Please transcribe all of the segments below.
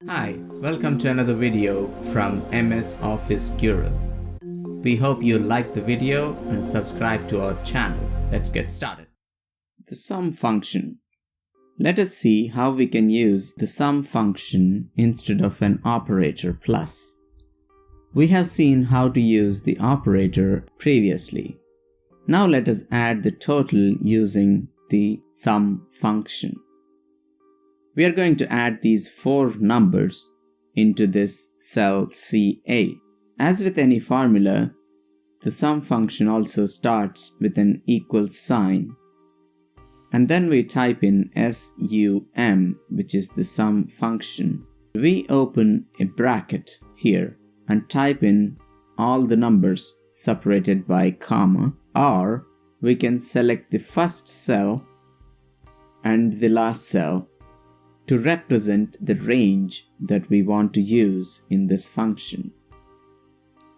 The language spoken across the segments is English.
Hi, welcome to another video from MS Office Guru. We hope you like the video and subscribe to our channel. Let's get started. The sum function. Let us see how we can use the sum function instead of an operator plus. We have seen how to use the operator previously. Now let us add the total using the sum function. We are going to add these four numbers into this cell C8. As with any formula, the sum function also starts with an equal sign. And then we type in SUM, which is the sum function. We open a bracket here and type in all the numbers separated by comma, or we can select the first cell and the last cell to represent the range that we want to use in this function.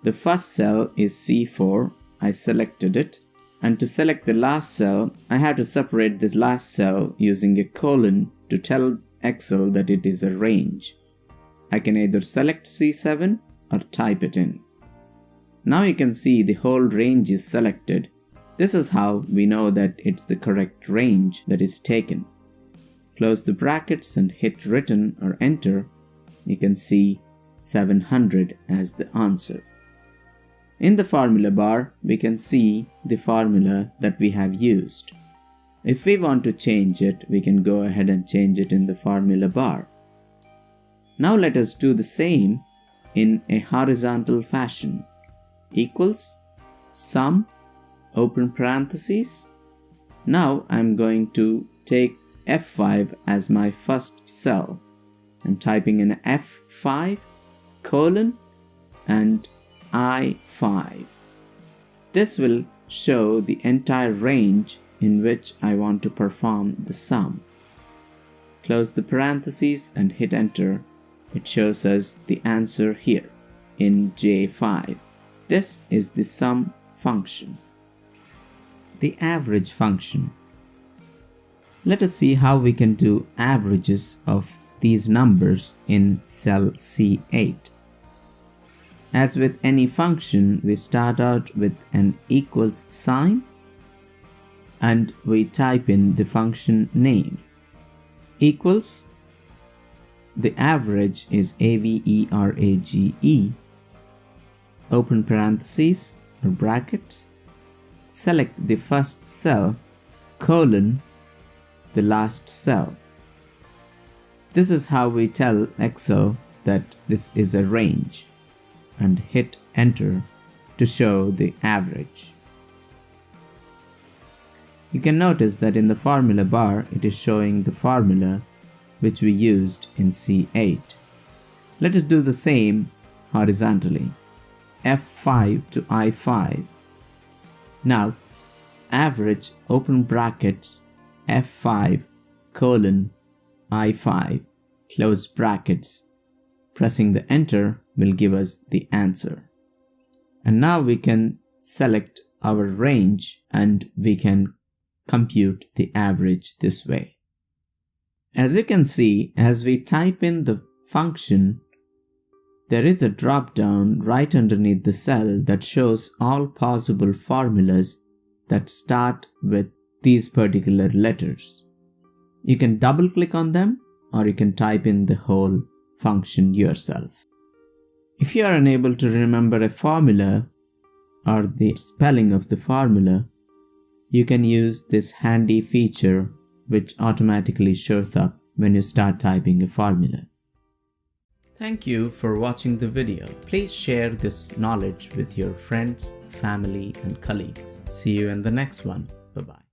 The first cell is C4, I selected it, and to select the last cell, I have to separate the last cell using a colon to tell Excel that it is a range. I can either select C7 or type it in. Now you can see the whole range is selected. This is how we know that it's the correct range that is taken. Close the brackets and hit written or enter. You can see 700 as the answer. In the formula bar, we can see the formula that we have used. If we want to change it, we can go ahead and change it in the formula bar. Now let us do the same in a horizontal fashion. Equals sum, open parentheses. Now I'm going to take F5 as my first cell. I'm typing in F5 colon and I5. This will show the entire range in which I want to perform the sum. Close the parentheses and hit enter. It shows us the answer here in J5. This is the sum function. The average function. Let us see how we can do averages of these numbers in cell C8. As with any function, we start out with an equals sign and we type in the function name. Equals, the average is AVERAGE, open parentheses or brackets, select the first cell, colon, the last cell. This is how we tell Excel that this is a range, and hit enter to show the average. You can notice that in the formula bar it is showing the formula which we used in C8. Let us do the same horizontally. F5 to I5. Now average open brackets F5 colon I5 close brackets. Pressing the enter will give us the answer. And now we can select our range and we can compute the average this way. As you can see, as we type in the function, there is a drop down right underneath the cell that shows all possible formulas that start with these particular letters. You can double click on them or you can type in the whole function yourself. If you are unable to remember a formula or the spelling of the formula, you can use this handy feature which automatically shows up when you start typing a formula. Thank you for watching the video. Please share this knowledge with your friends, family, and colleagues. See you in the next one. Bye-bye.